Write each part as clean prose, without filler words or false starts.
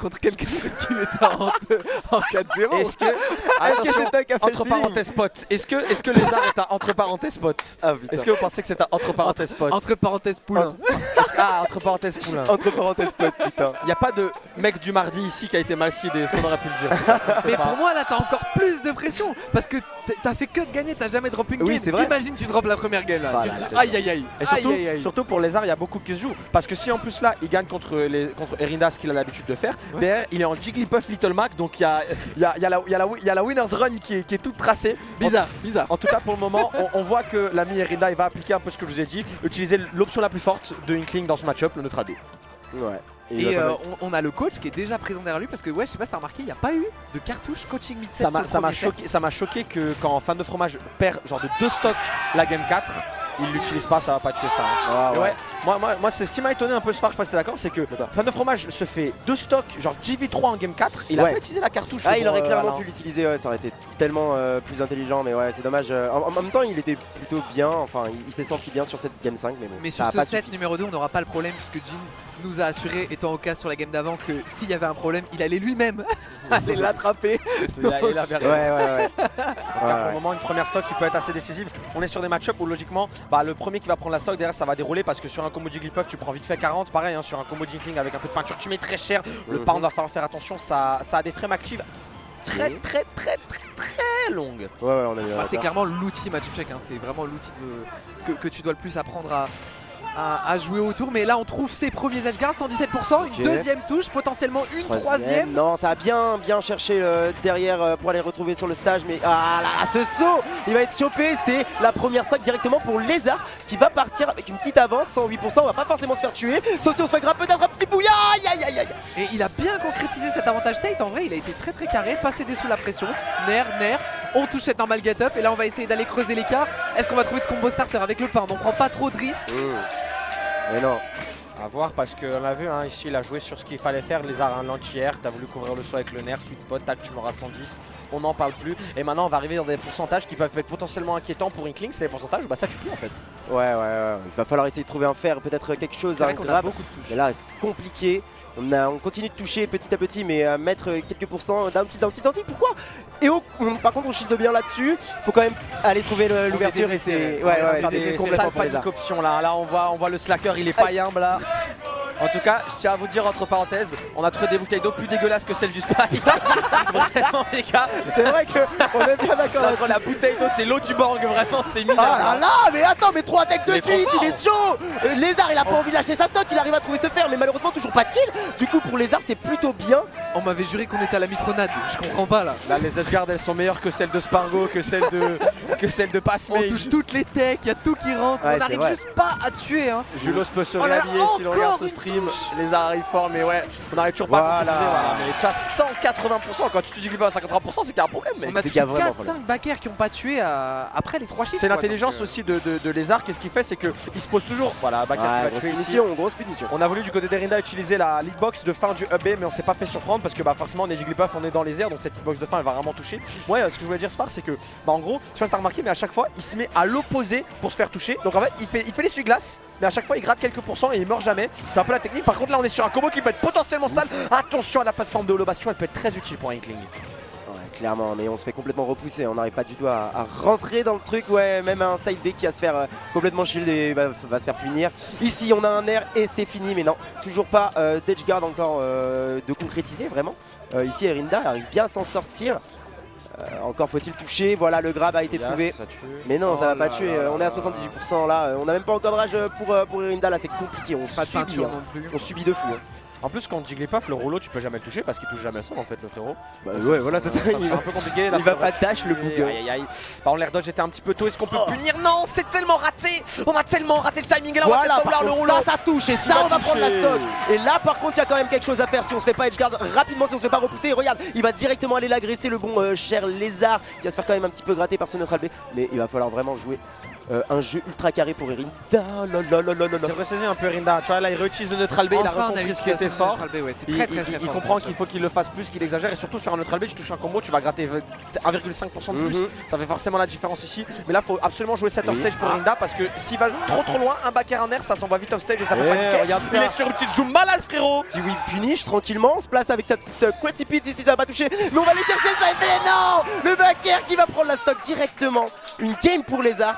contre quelqu'un qui était en 4-0. Est-ce que c'est toi qui as fait entre le parenthèses potes, est-ce que Lézard est un entre parenthèses potes? Ah putain. Est-ce que vous pensez que c'est un entre parenthèses potes? Entre parenthèses poulain. Entre parenthèses poulain. Entre parenthèses potes, putain. Il n'y a pas de mec du mardi ici qui a été mal sidé, est-ce qu'on aurait pu le dire? Mais pour moi là t'as encore plus de pression parce que t'as fait que de gagner, t'as jamais drop une Oui, game. c'est vrai. Imagine tu drops la première game là. Voilà, Tu te dis c'est aïe aïe aïe. Et surtout pour Lézard, il y a beaucoup qui se jouent. Parce que si en plus là, il gagne contre Erinda, ce qu'il a l'habitude de faire, derrière, il est en Jigglypuff Little Mac, donc il y a la winner's run qui est toute tracée. Bizarre. En tout cas, pour le moment, on voit que l'ami Erinda, il va appliquer un peu ce que je vous ai dit, utiliser l'option la plus forte de Inkling dans ce match-up, le neutral B. Ouais. Et on a le coach qui est déjà présent derrière lui parce que ouais, je sais pas si t'as remarqué, il n'y a pas eu de cartouche coaching mid-set. Ça m'a choqué que quand Fan de Fromage perd genre de 2 stocks la game 4, il l'utilise pas, ça va pas tuer ça. Ah, ouais. Moi c'est ce qui m'a étonné un peu ce soir, je sais pas si t'es d'accord, c'est que Fan de Fromage se fait 2 stocks, genre GV3 en game 4, il a pas utilisé la cartouche. Ah, il aurait clairement pu l'utiliser, ouais, ça aurait été tellement plus intelligent, mais ouais, c'est dommage. En même temps, il était plutôt bien, enfin, il s'est senti bien sur cette game 5, mais bon. Mais sur ce set numéro 2, on n'aura pas le problème puisque Jin nous a assuré, étant au cas sur la game d'avant, que s'il y avait un problème, il allait lui-même aller l'attraper. Ouais. Pour le moment, une première stock qui peut être assez décisive. On est sur des match-up où logiquement, le premier qui va prendre la stock derrière, ça va dérouler parce que sur un combo Jigglypuff, tu prends vite fait 40. Pareil, hein, sur un combo Jinkling avec un peu de peinture, tu mets très cher. Le pound va falloir faire attention, ça a des frames actives très longues. Ouais, on a vu. C'est clairement l'outil match check, hein. C'est vraiment l'outil que tu dois le plus apprendre à jouer autour. Mais là, on trouve ses premiers edge guards, 117%, une deuxième touche, potentiellement une troisième. Non, ça a bien cherché derrière pour aller retrouver sur le stage, mais ah là, ce saut, il va être chopé. C'est la première stock directement pour Lézard qui va partir avec une petite avance, 108%. On va pas forcément se faire tuer, sauf si on se fait grapper d'un petit bouillard. Aïe. Et il a bien concrétisé cet avantage state. En vrai, il a été très carré, passé des sous la pression. Nair. On touche cette normal get up et là on va essayer d'aller creuser l'écart. Est-ce qu'on va trouver ce combo starter avec le pain? On prend pas trop de risques. Mais non. À voir parce qu'on a vu hein, ici il a joué sur ce qu'il fallait faire, les arts l'entière, t'as voulu couvrir le saut avec le nerf, sweet spot, tac tu m'auras 110, on n'en parle plus et maintenant on va arriver dans des pourcentages qui peuvent être potentiellement inquiétants pour Inkling, c'est les pourcentages où ça tue plus en fait. Ouais, il va falloir essayer de trouver un fer, peut-être quelque chose, un grab. Beaucoup de touches. Mais là c'est compliqué, on continue de toucher petit à petit mais mettre quelques pourcents d'un tilt, pourquoi? Et par contre on shield bien là-dessus, faut quand même aller trouver l'ouverture et c'est complètement panique option là on voit le slacker il est païen là. En tout cas, je tiens à vous dire entre parenthèses, on a trouvé des bouteilles d'eau plus dégueulasses que celles du Spike. Vraiment les gars, c'est vrai qu'on est bien d'accord. La bouteille d'eau c'est l'eau du Borg, vraiment c'est minable. Ah là, mais attends, mais 3 decks de suite, il est chaud. Lézard il a pas envie de lâcher sa stock, il arrive à trouver ce fer, mais malheureusement toujours pas de kill. Du coup pour Lézard c'est plutôt bien. On m'avait juré qu'on était à la mitronade, je comprends pas là. Là les edgeguards elles sont meilleures que celles de Spargo, que celles de Passmage. On touche toutes les techs, il y a tout qui rentre, on n'arrive juste pas à tuer hein. Julos peut se réhabiller si l'on regarde ce stream. Les arts arrivent fort mais ouais, on n'arrive toujours pas à concrétiser, mais tu as 180%, quand tu te dis pas à 53% c'est qu'il y a un problème mec. On a touché 4-5 backers qui n'ont pas tué après les 3 chiffres. C'est l'intelligence aussi de Lézard, qu'est-ce qu'il fait, c'est qu'il se pose toujours, voilà, backer qui va tuer ici. Grosse punition. On a voulu du côté d'Erinda utiliser la leadbox de fin du up B mais on s'est pas fait surprendre parce que forcément on est Jigglypuff, on est dans les airs donc cette leadbox de fin elle va vraiment toucher. Ouais, ce que je voulais dire ce phare c'est que en gros, je sais pas si t'as remarqué mais à chaque fois il se met à l'opposé pour se faire toucher. Donc en fait il fait l'essuie-glace mais à chaque fois il gratte quelques pourcents et il meurt jamais. C'est un peu la technique. Par contre là on est sur un combo qui peut être potentiellement sale. Attention à la plateforme de holobastion, elle peut être très utile pour un Inkling. Clairement, mais on se fait complètement repousser, on n'arrive pas du tout à rentrer dans le truc, ouais, même un side B qui va se faire complètement shield et va se faire punir. Ici on a un air et c'est fini, mais non, toujours pas d'edge guard encore de concrétiser vraiment. Ici Erinda arrive bien à s'en sortir. Encore faut-il toucher, voilà le grab a été trouvé. Mais non, ça va pas tuer, on est à 78% là, on n'a même pas encore de rage pour Erinda, là c'est compliqué, on subit de fou. En plus quand Jigglypuff le rouleau tu peux jamais le toucher parce qu'il touche jamais le sol en fait le frérot. Ouais voilà c'est ça, c'est un peu compliqué. Il va pas dash le bouc. Par contre l'air dodge était un petit peu tôt, est-ce qu'on peut punir? Non, c'est tellement raté. On a tellement raté le timing et là voilà, on va le rouleau. Ça touche et ça on va prendre la stock. Et là par contre il y a quand même quelque chose à faire si on se fait pas edgeguard rapidement, si on se fait pas repousser. Regarde, il va directement aller l'agresser le bon cher Lézard qui va se faire quand même un petit peu gratter par ce neutral B. Mais il va falloir vraiment jouer un jeu ultra carré pour Erinda. C'est ressaisi un peu Erinda. Tu vois, là, il réutilise le neutral B, il a recompris ce qui était fort. Il comprend qu'il faut qu'il le fasse plus, qu'il exagère. Et surtout sur un neutral B, tu touches un combo, tu vas gratter 1,5% de plus. Ça fait forcément la différence ici. Mais là, il faut absolument jouer center stage pour Erinda parce que s'il va trop loin, un back air, un air, ça s'en va vite off stage et ça peut paniquer. Regarde Il ça. est sur une petite zoom malade, frérot. Si oui, punish tranquillement, on se place avec sa petite Crazy Pit ici, ça va pas toucher. Mais on va aller chercher le side B. Non, le back air qui va prendre la stock directement. Une game pour Lézard.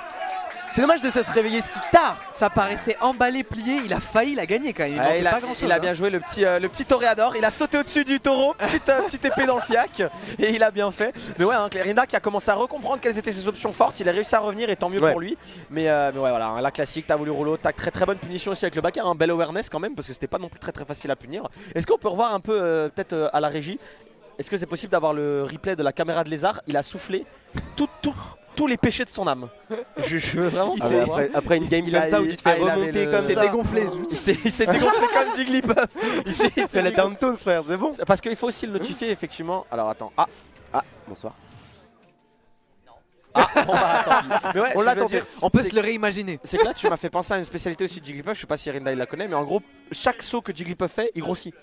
C'est dommage de s'être réveillé si tard. Ça paraissait emballé, plié, il a failli la gagner quand même. Il a bien joué le petit toréador, il a sauté au-dessus du taureau, petite épée dans le fiac et il a bien fait. Mais ouais, Erinda qui a commencé à recomprendre quelles étaient ses options fortes, il a réussi à revenir et tant mieux pour lui. Mais ouais voilà, la classique, t'as voulu rouleau, tac, très bonne punition aussi avec le back air, un bel awareness quand même parce que c'était pas non plus très facile à punir. Est-ce qu'on peut revoir un peu peut-être à la régie, est-ce que c'est possible d'avoir le replay de la caméra de Lézard? Il a soufflé tous les péchés de son âme. Je veux vraiment après une game comme ça où tu te fais remonter comme ça. C'est dégonflé. Il s'est dégonflé comme Jigglypuff. Il fait la downtown, frère, c'est bon. Parce qu'il faut aussi le notifier effectivement. Alors attends. Ah, bonsoir. Bon bah attends. Mais ouais, on l'a tenté. On peut se le réimaginer. C'est que là tu m'as fait penser à une spécialité aussi de Jigglypuff. Je sais pas si Erinda il la connaît, mais en gros chaque saut que Jigglypuff fait, il grossit.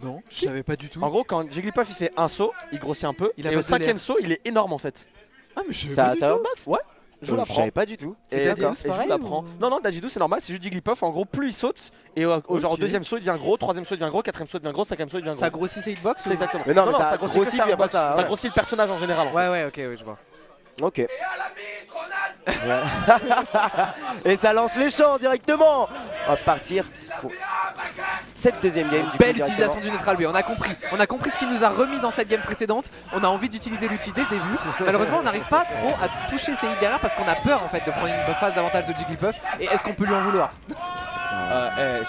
Non, je savais pas du tout. En gros quand Jigglypuff il fait un saut, il grossit un peu. Et au 5ème saut, il est énorme en fait. Ah mais je ça box. Ouais. Je savais pas du tout. Et je l'apprends. Non, Dajidou c'est normal, c'est juste Jigglypuff. En gros, plus il saute, et au genre deuxième saut il devient gros, troisième saut il devient gros, quatrième saut il devient gros, cinquième saut il devient gros. Ça grossit ses hitbox? C'est exactement. Mais non, ça grossit pas ça. Ça grossit le personnage en général. Ouais, ok, je vois. Ok. Et ça lance les champs directement. On va partir pour cette deuxième game. Belle utilisation du neutral B, on a compris ce qu'il nous a remis dans cette game précédente. On a envie d'utiliser l'outil dès le début. Malheureusement on n'arrive pas trop à toucher ses hits derrière parce qu'on a peur en fait de prendre une phase d'avantage de Jigglypuff. Et est-ce qu'on peut lui en vouloir?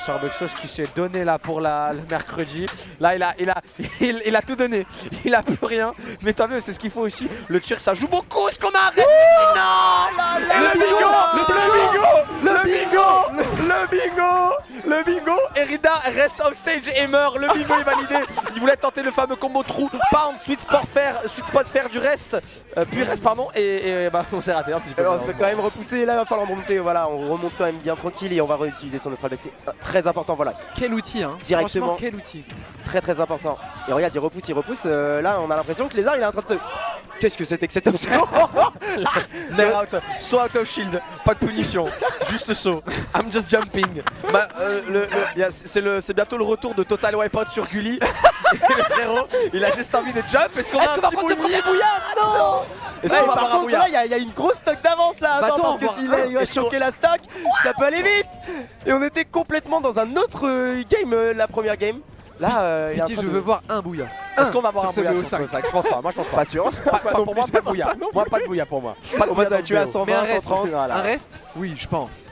Sorbuxos qui s'est donné là pour le mercredi. Là il a tout donné. Il a plus rien. Mais tant mieux, c'est ce qu'il faut aussi. Le tir ça joue beaucoup. Est-ce qu'on a un reste? Le bingo. Erinda reste off stage et meurt. Le bingo est validé. Il voulait tenter le fameux combo trou, pound, sweet spot faire du reste. Puis reste pardon. Et bah on s'est raté un petit peu. On se fait quand même repousser. Là il va falloir remonter. Voilà, on remonte quand même bien tranquille et on va réutiliser son neutral B. C'est très important. Voilà. Quel outil hein. Directement. Franchement, quel outil. Très important. Et regarde, il repousse. Là on a l'impression que Lézard il est en train de se... Qu'est-ce que c'était que cette option? Nair out, saut out of shield, pas de punition, juste saut. I'm just jumping. C'est bientôt le retour de Total Wipeout sur Gully. Le frérot, il a juste envie de jump. Est-ce qu'on a un petit bouillant? Non. Est-ce qu'on va par avoir un contre là il y a une grosse stock d'avance là. Attends, parce que s'il va choquer la stock, ça peut aller vite. Et on était complètement dans un autre game, la première game. Là, Pitié, je veux voir un bouillat. Est-ce qu'on va avoir un sur bouillat ce sur BO5? BO5? Je pense pas, moi je pense pas. Pas sûr. Pour moi, pas de bouillat. Moi, pas de bouillat pour moi. Pas de Moi ça va bouillat tuer à dans ce 120, Mais un reste, 130. un reste? Oui, je pense.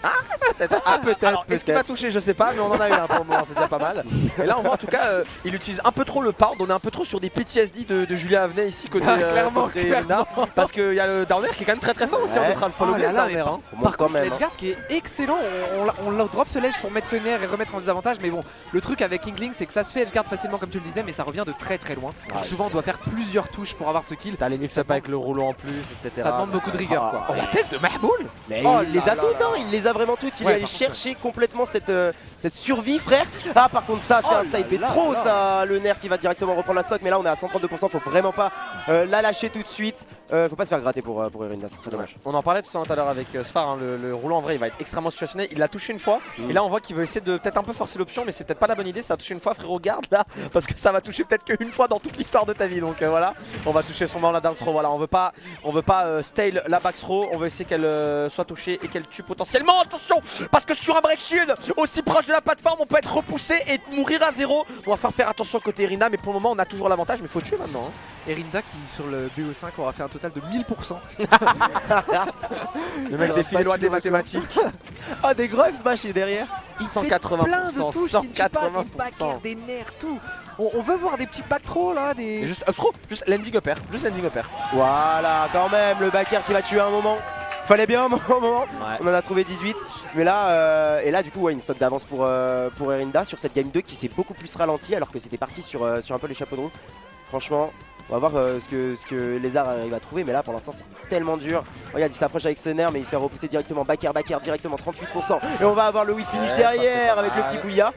Peut-être. Alors, est-ce qu'il va toucher? Je sais pas, mais on en a eu un pour le moment, c'est déjà pas mal. Et là, on voit en tout cas, il utilise un peu trop le pound. On est un peu trop sur des PTSD de Julien Avenay ici, côté Erinda. Parce qu'il y a le downer qui est quand même très fort aussi en neutral. Faut pas l'oublier, ce downer. Par contre, l'edgeguard qui est excellent. On drop ce ledge pour mettre ce nerf et remettre en désavantage. Mais bon, le truc avec Inkling, c'est que ça se fait edgeguard facilement, comme tu le disais, mais ça revient de très loin. Souvent, on doit faire plusieurs touches pour avoir ce kill. T'as les mix-up avec le rouleau en plus, etc. Ça demande beaucoup de rigueur, quoi. Oh, la tête de Mahmoul! Mais il les a toutes, hein, il les a vraiment toutes. Il est allé chercher complètement cette survie, frère. Ah, par contre, ça, c'est un side B trop, ça. Le nerf qui va directement reprendre la stock. Mais là, on est à 132%. Faut vraiment pas la lâcher tout de suite. Faut pas se faire gratter pour Erinda, ça serait dommage. On en parlait tout à l'heure avec Sfar. Hein, le rouleau en vrai, il va être extrêmement situationnel. Il l'a touché une fois. Et là, on voit qu'il veut essayer de peut-être un peu forcer l'option. Mais c'est peut-être pas la bonne idée. Ça a touché une fois, frérot. Garde là. Parce que ça va toucher peut-être qu'une fois dans toute l'histoire de ta vie. Donc voilà. On va toucher son moment la down throw. Voilà. On veut pas stale la back throw. On veut essayer qu'elle soit touchée et qu'elle tue potentiellement. Attention, parce que sur un break shield aussi proche de la plateforme, on peut être repoussé et mourir à zéro. On va faire attention côté Erinda, mais pour le moment on a toujours l'avantage, mais faut tuer maintenant. Hein. Erinda qui sur le BO5 aura fait un total de 1000%. Le mec défile loin des mathématiques. Ah, des Groves smash derrière. Il fait plein de touches, 180%. des nerfs, tout. On veut voir des petits back throws là, des... Et juste up throw, juste landing upper, Voilà, quand même, le back air qui va tuer un moment. Fallait bien un moment. Ouais. On en a trouvé 18. Mais là, et là du coup, une stock d'avance pour Erinda sur cette game 2 qui s'est beaucoup plus ralentie alors que c'était parti sur un peu les chapeaux de roue. Franchement, On va voir ce que Lézard arrive à trouver, mais là pour l'instant c'est tellement dur. Regarde, il s'approche avec ce nerf, mais il se fait repousser directement. Backer directement, 38%. Et on va avoir le whiff finish derrière avec le petit Bouya.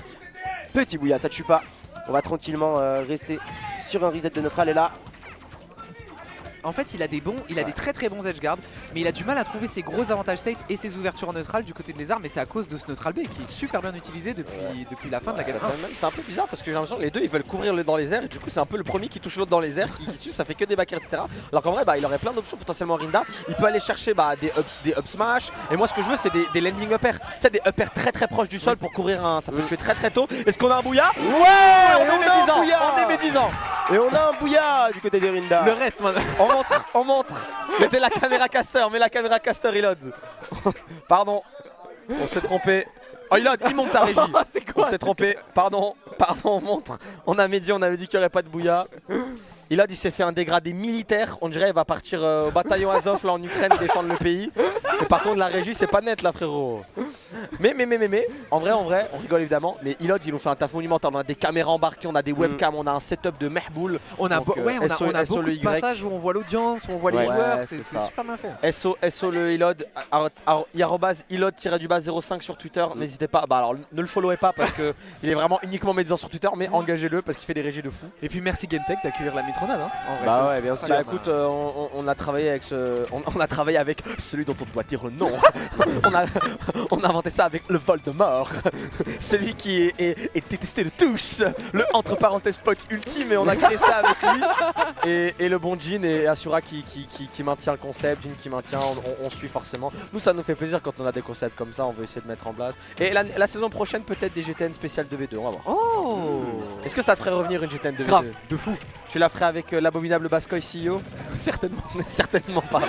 Petit Bouya, ça ne tue pas. On va tranquillement rester sur un reset de neutral et là. En fait, il a des très très bons edgeguards, mais il a du mal à trouver ses gros avantages state et ses ouvertures en neutral du côté de Lézard, mais c'est à cause de ce neutral B qui est super bien utilisé depuis la fin de la game 1. C'est un peu bizarre parce que j'ai l'impression que les deux ils veulent couvrir dans les airs et du coup c'est un peu le premier qui touche l'autre dans les airs, qui tue, ça fait que des backers etc. Alors qu'en vrai il aurait plein d'options potentiellement Rinda, il peut aller chercher des up smash et moi ce que je veux c'est des landing uppers, tu sais des uppers très très proches du sol pour couvrir ça peut tuer très très tôt. Est-ce qu'on a un Bouya? Ouais, on est médisant. Et on a un Bouya du côté de Rinda. Le reste maintenant. On montre. Mettez la caméra caster, mets la caméra caster reload. Pardon, on s'est trompé. Oh il monte ta régie. On s'est trompé, pardon, on montre. On avait dit qu'il n'y aurait pas de Bouya. Ilod il s'est fait un dégradé militaire, on dirait il va partir au bataillon Azov là en Ukraine défendre le pays. Et par contre la régie c'est pas net là frérot. Mais en vrai on rigole évidemment, mais Ilod il nous fait un taf monumental, on a des caméras embarquées, on a des webcams, on a un setup de Mehboul. On a beaucoup de passages où on voit l'audience, où on voit les joueurs, c'est super bien fait. SO le Ilod, Ilod-05 sur Twitter, n'hésitez pas, alors ne le followez pas parce que il est vraiment uniquement médisant sur Twitter, mais engagez-le parce qu'il fait des régies de fou. Et puis merci GameTech d'accueillir la Mitronade hein. Bah ouais bien sûr. Bah écoute on a travaillé avec on a travaillé avec celui dont on doit dire le nom. on a inventé ça avec le Voldemort. Celui qui est détesté de tous. Le entre parenthèses pote ultime et on a créé ça avec lui. Et le bon Jin et Asura qui maintient le concept, Jin qui maintient, on suit forcément. Nous ça nous fait plaisir quand on a des concepts comme ça, on veut essayer de mettre en place. Et la saison prochaine peut-être des GTN spéciales 2v2, on va voir. Oh. Est-ce que ça te ferait revenir une GTN 2v2? Grave, de fou. Tu la ferais avec l'abominable Baskoy CEO? Certainement. Certainement pas.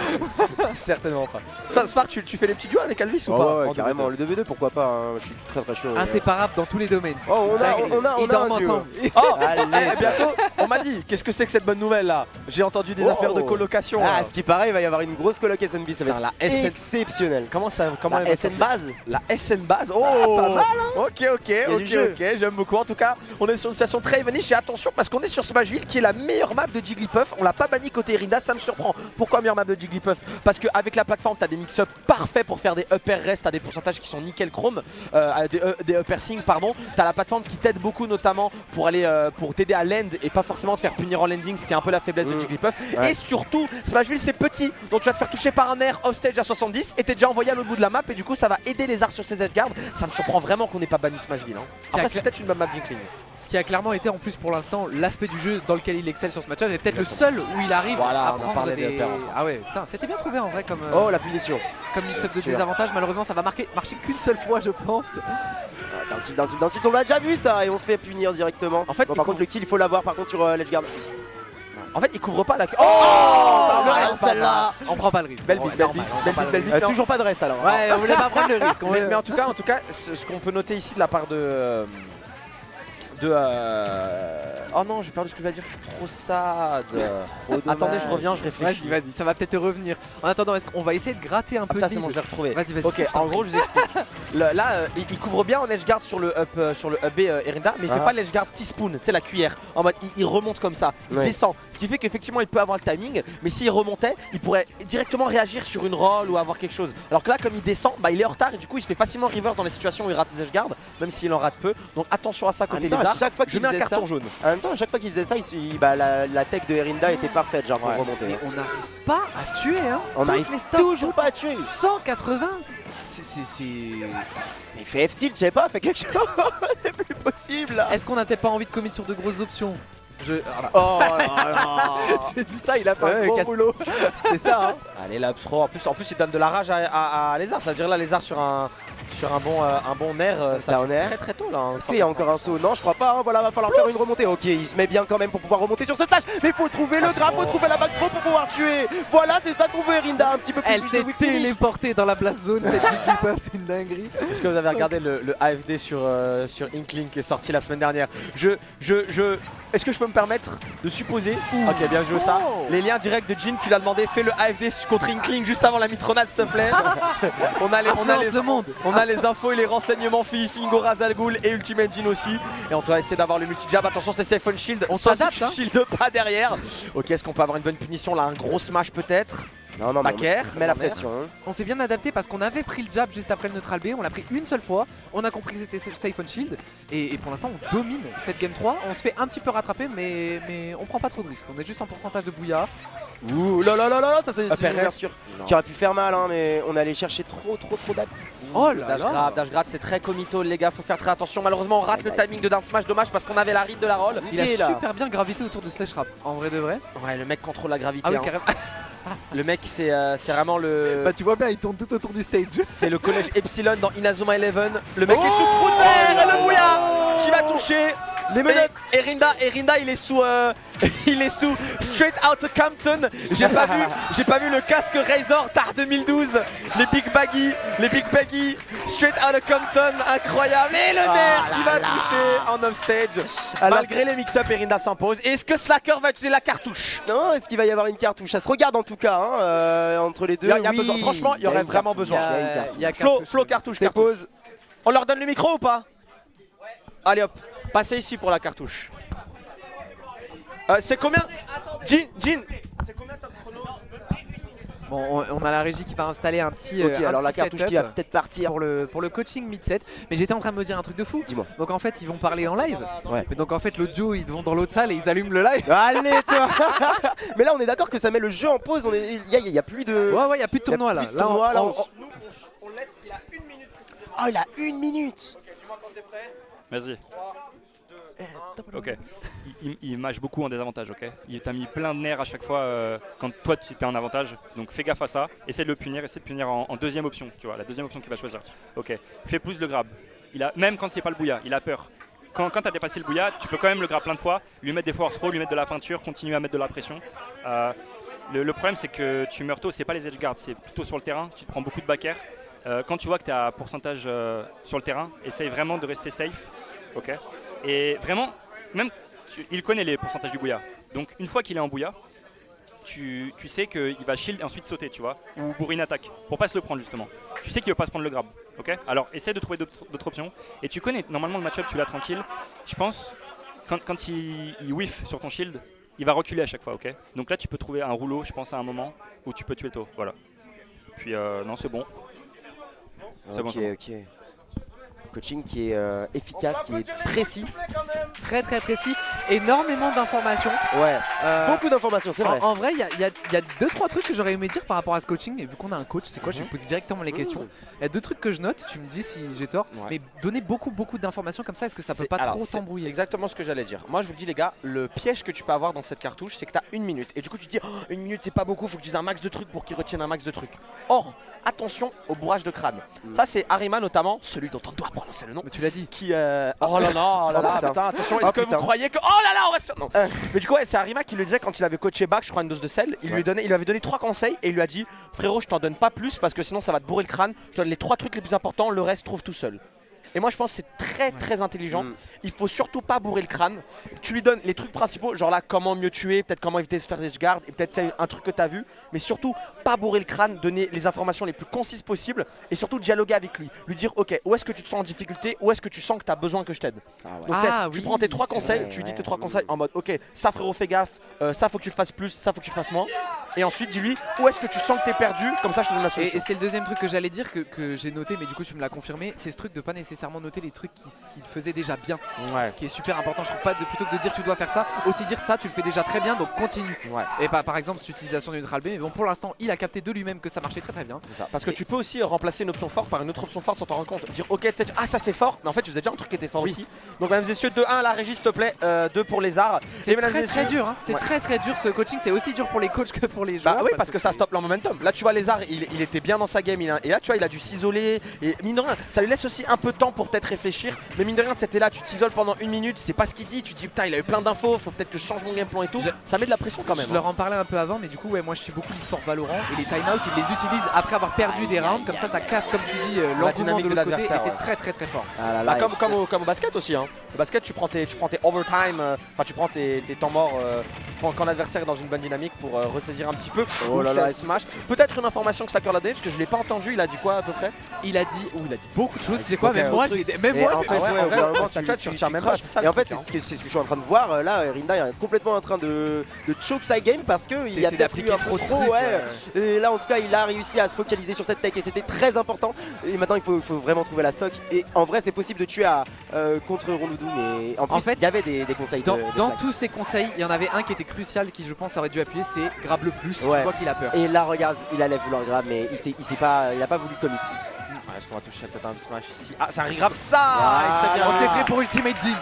Certainement pas. Sfar, tu fais les petits duos avec Alvis ou pas? Ouais, carrément, le 2v2 pourquoi pas, hein. Je suis très chaud. Inséparable dans tous les domaines. Oh on a Ils dorment un duo. ensemble. Oh Allez. bientôt, on m'a dit, qu'est-ce que c'est que cette bonne nouvelle là? J'ai entendu des affaires de colocation. Ah, là. ce qui paraît, il va y avoir une grosse coloc SNB, ça va être la SN... exceptionnel. Comment la SN base? La SN base. Oh pas mal, hein. Ok, j'aime beaucoup. En tout cas, on est sur une situation très vanish et attention parce qu'on est sur Smashville qui est la meilleure map de Jigglypuff. On l'a pas banni côté Rinda, ça me surprend. Pourquoi meilleure map de Jigglypuff? Parce qu'avec la plateforme, t'as des mix-up parfaits pour faire des upper rest, t'as des pourcentages qui sont nickel chrome, des upper sing pardon. T'as la plateforme qui t'aide beaucoup notamment pour aller pour t'aider à land et pas forcément te faire punir en landing, ce qui est un peu la faiblesse de Jigglypuff. Ouais. Et surtout, Smashville c'est petit, donc tu vas te faire toucher par un air off stage à 70 et t'es déjà envoyé à l'autre bout de la map et du coup ça va aider les arts sur ses edgeguards. Ça me surprend vraiment qu'on n'ait pas banni Smashville. Hein. Après c'est peut-être une bonne map d'Inkling. Ce qui a clairement été en plus pour l'instant l'aspect du jeu dans lequel il excelle sur ce match-up et peut-être le seul où il arrive à prendre des... Ah ouais, c'était bien trouvé en vrai comme... Oh la punition. Comme mix-up de désavantage, malheureusement ça va marcher qu'une seule fois je pense. D'un tilt, on l'a déjà vu ça et on se fait punir directement. En fait, par contre le kill il faut l'avoir par contre sur l'edgeguard. En fait il couvre pas la... Oh celle-là. On prend pas le risque. Belle bite. Toujours pas de reste alors. Ouais, on voulait pas prendre le risque. Mais en tout cas, ce qu'on peut noter ici de la part de... Oh non, j'ai perdu ce que je vais dire, je suis trop sad. Attendez, je reviens, je réfléchis. Vas-y, ça va peut-être te revenir. En attendant, est-ce qu'on va essayer de gratter un peu putain, c'est bon, je l'ai retrouvé. Vas-y. Ok, en gros, je vous explique. Là, il couvre bien en edgeguard sur le up B Erinda, mais il fait pas l'edgeguard teaspoon, tu sais, la cuillère. En mode, il remonte comme ça, il descend. Ce qui fait qu'effectivement, il peut avoir le timing, mais s'il remontait, il pourrait directement réagir sur une roll ou avoir quelque chose. Alors que là, comme il descend, il est en retard et du coup, il se fait facilement reverse dans les situations où il rate ses edgeguards, même s'il en rate peu. Donc attention à ça côté des arts. Chaque fois qu'il faisait ça, jaune. En même temps, à chaque fois qu'il faisait ça, la tech de Erinda était parfaite, genre pour remonter. Mais on n'arrive pas à tuer, hein. On n'arrive toujours pas à tuer. 180. Mais fais F-tilt, je sais pas, fais quelque chose. C'est plus possible. Est-ce qu'on a peut-être pas envie de commit sur de grosses options? Oh là. J'ai dit ça, il a fait un gros boulot. C'est ça, hein. Allez, là, en plus, il donne de la rage à Lézard. Ça veut dire là, Lézard sur un bon nerf, ça tue très tôt là. Est-ce qu'il y a encore un saut? Non, je crois pas. Hein. Voilà, va falloir faire une remontée. Ok, il se met bien quand même pour pouvoir remonter sur ce stage. Mais faut trouver le grab, faut trouver la backthrow pour pouvoir tuer. Voilà, c'est ça qu'on veut, Erinda. Un petit peu plus. Elle s'est téléportée dans la blast zone. Cette Jigglypuff, c'est une dinguerie. Est-ce que vous avez regardé le AFD sur Inkling qui est sorti la semaine dernière? est-ce que je peux me permettre de supposer Ok, bien joué ça. Les liens directs de Jin qui lui a demandé fais le AFD contre Inkling juste avant la mitronade s'il te plaît. on a les infos et les renseignements Fingo, Razal Ghul et Ultimate Jin aussi. Et on doit essayer d'avoir le multi-jab. Attention, c'est safe on shield. On s'adapte, hein. Shield pas derrière. Ok, est-ce qu'on peut avoir une bonne punition là? Un gros smash peut-être? Non, mais Backer, on met la pression. On s'est bien adapté parce qu'on avait pris le jab juste après le neutral B, on l'a pris une seule fois, on a compris que c'était safe on shield et pour l'instant on domine cette game 3, on se fait un petit peu rattraper mais on prend pas trop de risques, on est juste en pourcentage de bouillard. Ouh là là là là, ça c'est une Perez. ouverture qui aurait pu faire mal, hein, mais on allait chercher trop d'ap. Oh là là. Dash grab, c'est très comito les gars, faut faire très attention. Malheureusement on rate le timing de down smash, dommage parce qu'on avait la read de la roll. Il a Nickel, là. super bien gravité autour de Slash Rap, en vrai de vrai. Ouais, le mec contrôle la gravité. Ah oui hein. carrément. Le mec c'est vraiment le... Bah tu vois bien il tourne tout autour du stage. C'est le collège Epsilon dans Inazuma Eleven. Le mec est sous trou de verre et le bouillard qui va toucher. Les menottes. Et Rinda il est sous il est sous Straight Outta Compton. J'ai pas vu le casque Razor Tar 2012. Les Big Baggy Straight Outta Compton, incroyable. Et le nerf qui va toucher en offstage. Malgré les mix-up, Rinda s'impose. Et est-ce que Slacker va utiliser la cartouche? Non, est-ce qu'il va y avoir une cartouche? Ça se regarde en tout cas, hein, entre les deux. Il y a oui. besoin. Franchement, il y aurait vraiment besoin. Il y a cartouche. Flo cartouche. C'est pause. On leur donne le micro ou pas? Allez hop, passez ici pour la cartouche. C'est combien? Jin, c'est combien top chrono? Bon, on a la régie qui va installer un petit Ok, un alors la petit cartouche setup qui va peut-être partir. pour le coaching mid-set. Mais j'étais en train de me dire un truc de fou. Dis-moi. Donc en fait ils vont parler en live. Ouais. Mais donc en fait l'audio ils vont dans l'autre salle et ils allument le live. Allez, toi. Mais là, on est d'accord que ça met le jeu en pause. Il y a plus de. Ouais, il y a plus de tournoi là. Plus de tournoi, là, On laisse, il a 1 minute précisément. Oh, il a 1 minute. Ok, dis-moi quand t'es prêt. Vas-y. 3, 2, 1. Ok. Il mâche beaucoup en désavantage, ok. Il t'a mis plein de nerfs à chaque fois quand toi tu étais en avantage. Donc fais gaffe à ça. Essaie de le punir, essaie de punir en deuxième option, tu vois, la deuxième option qu'il va choisir. Ok. Fais plus le grab. Même quand c'est pas le bouilla, il a peur. Quand tu as dépassé le bouilla, tu peux quand même le grab plein de fois, lui mettre des force throws, lui mettre de la peinture, continuer à mettre de la pression. Le problème c'est que tu meurs tôt, c'est pas les edge guards, c'est plutôt sur le terrain, tu te prends beaucoup de back air. Quand tu vois que tu as un pourcentage sur le terrain, essaye vraiment de rester safe. Ok. Et vraiment, même il connaît les pourcentages du bouilla. Donc une fois qu'il est en bouilla, tu sais qu'il va shield et ensuite sauter, tu vois, ou bourrer une attaque, pour pas se le prendre justement. Tu sais qu'il va pas se prendre le grab, ok. Alors essaie de trouver d'autres options. Et tu connais, normalement le match-up tu l'as tranquille. Je pense, quand il whiff sur ton shield, il va reculer à chaque fois, ok. Donc là tu peux trouver un rouleau, je pense à un moment, où tu peux tuer tôt, voilà. Puis non c'est bon. C'est bon, c'est bon. Ok. Coaching qui est efficace, qui est précis. Très précis. Énormément d'informations. Ouais. Euh, Beaucoup d'informations, c'est vrai. En vrai, il y a 2-3 trucs que j'aurais aimé dire par rapport à ce coaching. Et vu qu'on a un coach, c'est quoi? Je vais poser directement les questions. Il y a 2 trucs que je note, tu me dis si j'ai tort. Ouais. Mais donner beaucoup d'informations comme ça, est-ce que ça peut pas Alors, trop c'est t'embrouiller? exactement ce que j'allais dire. Moi je vous le dis les gars, le piège que tu peux avoir dans cette cartouche, c'est que tu as 1 minute. Et du coup tu te dis, 1 minute c'est pas beaucoup, faut que tu dises un max de trucs pour qu'il retienne un max de trucs. Or, attention au bourrage de crâne. Ça c'est Arima notamment, celui dont on doit prononcer le nom. Mais tu l'as dit. Qui oh là là, putain, attention, est-ce que vous croyez que oh là là on va se faire... Non. Mais du coup ouais, c'est Arima qui le disait quand il avait coaché Bak, je crois une dose de sel, il lui avait donné 3 conseils et il lui a dit frérot je t'en donne pas plus parce que sinon ça va te bourrer le crâne, je te donne les 3 trucs les plus importants, le reste trouve tout seul. Et moi je pense que c'est très intelligent. Il faut surtout pas bourrer le crâne. Tu lui donnes les trucs principaux, genre là comment mieux tuer, peut-être comment éviter de se faire des gardes, et peut-être un truc que tu as vu. Mais surtout pas bourrer le crâne, donner les informations les plus concises possibles et surtout dialoguer avec lui. Lui dire ok, où est-ce que tu te sens en difficulté, où est-ce que tu sens que tu as besoin que je t'aide. Donc tu prends tes 3 conseils, vrai, tu lui dis tes 3 conseils en mode ok, ça frérot fais gaffe, ça faut que tu le fasses plus, ça faut que tu le fasses moins. Et ensuite dis-lui où est-ce que tu sens que tu es perdu, comme ça je te donne la solution. Et c'est le deuxième truc que j'allais dire que j'ai noté, mais du coup tu me l'as confirmé, c'est ce truc de pas nécessairement noter les trucs qu'il faisait déjà bien, qui est super important. Je trouve pas plutôt que de dire tu dois faire ça, aussi dire ça tu le fais déjà très bien donc continue. Et par exemple cette utilisation du neutral B, mais bon pour l'instant il a capté de lui-même que ça marchait très bien. C'est ça. Parce que tu peux aussi remplacer une option forte par une autre option forte sans t'en rendre compte. Dire ok, ah ça c'est fort, mais en fait tu faisais déjà un truc qui était fort aussi. Donc mesdames et messieurs, 2-1 à la régie s'il te plaît, 2 pour les arts. C'est très dur, hein. C'est très dur ce coaching, c'est aussi dur pour les coachs que pour les joueurs. Bah oui parce que ça stoppe leur momentum. Là tu vois les arts, il était bien dans sa game, et là tu vois il a dû s'isoler et mine de rien, ça lui laisse aussi un peu de temps pour peut-être réfléchir. Mais mine de rien, c'était là, tu t'isoles pendant 1 minute, c'est pas ce qu'il dit. Tu te dis putain, il a eu plein d'infos, faut peut-être que je change mon game plan et tout. Ça met de la pression quand même. Je leur en parlais un peu avant, mais du coup, ouais, moi je suis beaucoup l'e-sport Valorant et les timeouts, ils les utilisent après avoir perdu des rounds. Comme ça casse, comme tu dis, l'engouement dynamique de de l'autre côté et l'adversaire, c'est très très fort. Ah là là, Bah, comme au basket aussi. Hein. Au basket, tu prends tes overtime, enfin tu prends tes temps morts quand l'adversaire est dans une bonne dynamique pour ressaisir un petit peu. Oh là là. Smash. Peut-être une information que Slacker l'a donnée parce que je l'ai pas entendu. Il a dit quoi à peu près? Il a dit beaucoup de choses. Tu sais quoi, Ok, même moi, Et moi, en fait, ouais, ouais, en au vrai, bout d'un moment, ça, tu retiens même pas, crushes. c'est ça, Et le en fait, truc, c'est ce que je suis en train de voir. Là, Rinda est complètement en train de choke sa game parce qu'il y a T'essaies peut-être eu un d'appliquer peu trop de trop. trucs, Et là, en tout cas, il a réussi à se focaliser sur cette tech et c'était très important. Et maintenant, il faut vraiment trouver la stock. Et en vrai, c'est possible de tuer contre Rondoudou, mais en plus, fait, il y avait des conseils de dans Slack. tous ces conseils, il y en avait un qui était crucial, qui je pense aurait dû appuyer, c'est grab le plus. Ouais. Tu vois qu'il a peur. Et là, regarde, il allait vouloir grab, mais il a pas voulu commit. Est-ce qu'on va toucher peut-être un smash ici? Ah, c'est un regrab ça. On s'est prêt pour Ultimate Ding.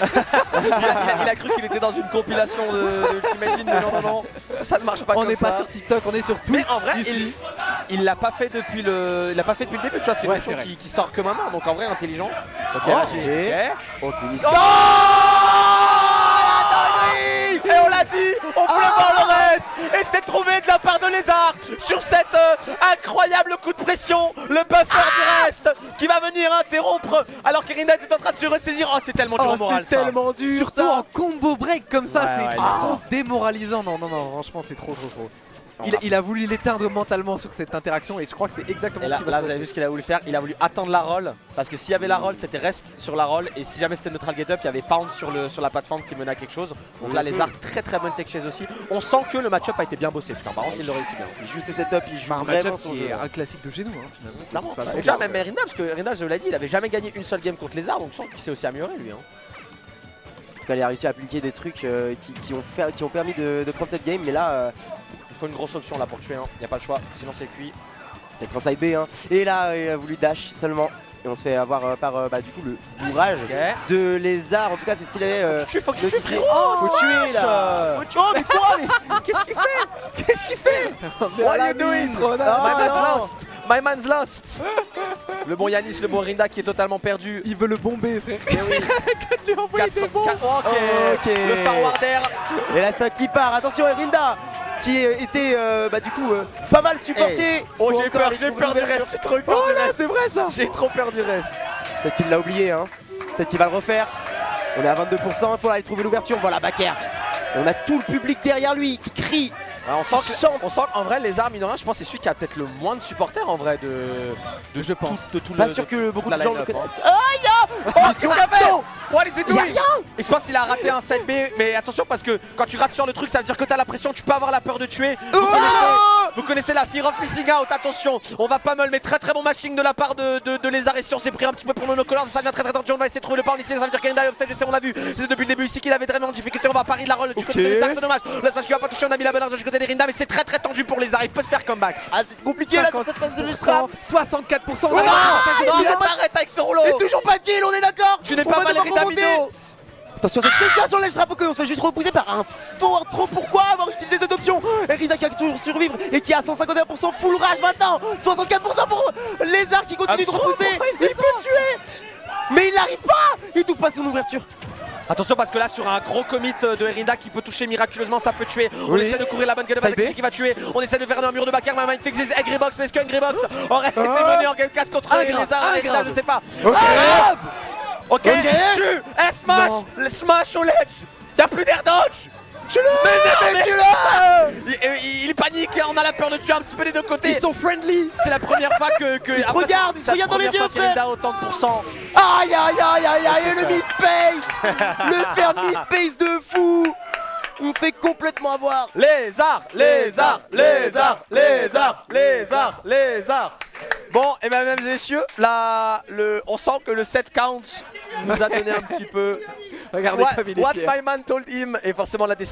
Il a cru qu'il était dans une compilation de Ultimate Team, mais non, ça ne marche pas On comme n'est ça. pas sur TikTok, on est sur Twitch. Mais en vrai, ici. il l'a pas fait depuis le début. Tu vois, c'est une Ouais, option c'est vrai. qui sort que maintenant. Donc en vrai, intelligent. Ok, Oh, là ok. j'ai. Oh, Oh, punition. et on l'a dit, on peut voir le reste. Et c'est trouvé de la part de Lézard sur cette incroyable coup de pression. Le buffer du reste qui va venir interrompre alors qu'Irina est en train de se ressaisir. Oh, c'est tellement dur au moral. c'est ça. tellement dur. Surtout ça. en combo break comme ça, Ouais, c'est ouais, trop démoralisant. Non, franchement, c'est trop. Il a voulu l'éteindre mentalement sur cette interaction et je crois que c'est exactement Et ce là, qui va là se vous avez passer. vu ce qu'il a voulu faire. Il a voulu attendre la roll parce que s'il y avait la roll, c'était reste sur la roll. Et si jamais c'était neutral get up, il y avait pound sur la plateforme qui menait à quelque chose. Donc là, les arcs très bonne tech chase aussi. On sent que le match-up a été bien bossé. Putain, par contre, il le réussit bien. Il joue ses setups, il joue Bah, un vraiment match-up son qui jeu. est un classique de chez nous, finalement. Clairement. De toute façon. Et tu vois, même Rinda, parce que Rinda, je l'ai dit, il avait jamais gagné une seule game contre les arts. Donc tu sens qu'il s'est aussi amélioré lui. Hein. En tout cas, il a réussi à appliquer des trucs qui ont permis de prendre cette game, mais là, Il faut une grosse option là pour tuer. Il n'y a pas le choix. Sinon, c'est cuit. peut-être un side B. Hein. Et là, il a voulu dash seulement. Et on se fait avoir par du coup le bourrage de Lézard. En tout cas, c'est ce qu'il avait. Faut que tu tues, notifié. frérot. Faut tuer là. Faut tuer. Oh, mais quoi mais... Qu'est-ce qu'il fait? Qu'est-ce qu'il fait? What are you doing? Ah, My man's non. lost. My man's lost. Le bon Yanis, le bon Rinda qui est totalement perdu. Il veut le bomber, frère. Eh oui. 400. Ok. Le forward air. Et la stock qui part. Attention, Erinda qui était du coup pas mal supporté. Oh, Faut j'ai encore peur, aller j'ai trouver peur du l'ouverture. reste. J'ai trop peur Oh du là, reste. c'est vrai ça. J'ai trop peur du reste. Peut-être qu'il l'a oublié, hein. Peut-être qu'il va le refaire. On est à 22%, il faut aller trouver l'ouverture. Voilà, Baker. On a tout le public derrière lui qui crie. Ouais, on Qui chante. sent qu'en vrai, les armes, mine de rien, je pense que c'est celui qui a peut-être le moins de supporters en vrai Je pense. de tout Pas le. sûr que beaucoup la de gens le line-up, connaissent. hein. Oh, Oh, qu'est-ce qu'il a fait? What is he Il y a doing? rien. Et je pense qu'il a raté un side B, mais attention parce que quand tu rates sur le truc, ça veut dire que t'as la pression, tu peux avoir la peur de tuer. Vous connaissez la fear of missing out, attention, on va pas mal, mais très bon matching de la part de Lézard. Et si on s'est pris un petit peu pour monocolore, ça devient très tendu, on va essayer de trouver le pound ici, ça veut dire qu'il y a une dive stage, on l'a vu, c'est depuis le début ici qu'il avait vraiment de difficulté, on va parier de la roll du côté de Lézard, c'est dommage. Là, c'est parce qu'il va pas toucher, on a mis la bonne arge du côté des Rinda, mais c'est très tendu pour Lézard, il peut se faire comeback. Ah, c'est compliqué là sur cette phase de l'Ultra. 64%. Ouais. Arrête avec ce rouleau. Et toujours pas de kill, on est d'accord. Tu n'es On pas va mal devoir Rinda remonter. Mino. Attention, cette situation de l'Ultra Poké, on se fait juste repousser par un forward pro. Pourquoi avoir utilisé cette option? Erinda qui a toujours survivre et qui a 151% full rage maintenant. 64% pour Lézard qui continue de repousser. Il peut tuer, mais il n'arrive pas. Il trouve pas son ouverture. Attention parce que là sur un gros commit de Erinda qui peut toucher miraculeusement, ça peut tuer. On Oui. essaie de courir la bonne gueule de Side B. qui va tuer. On essaie de faire un mur de backer, mais Mindfix is Angry Box, mais est-ce qu'Angry Box aurait été mené en game 4 contre Lézard? Erinda, je sais pas. Ok, tue. Smash. Non. Le smash au ledge. Y'a plus d'air dodge. Tue-le. Mais tue-le. Il panique, on a la peur de tuer un petit peu des deux côtés. Ils sont friendly. C'est la première fois que Ils se regardent, ils se regardent dans les yeux, frère. Erinda autant de pourcents. Aïe aïe aïe aïe aïe, et le miss-space. Le faire miss-space de fou. On se fait complètement avoir. Lézard. Bon, et bien mesdames et messieurs, là, on sent que le set count nous a donné un petit peu Regardez what, comme il est what fier. my man told him, et forcément la décision.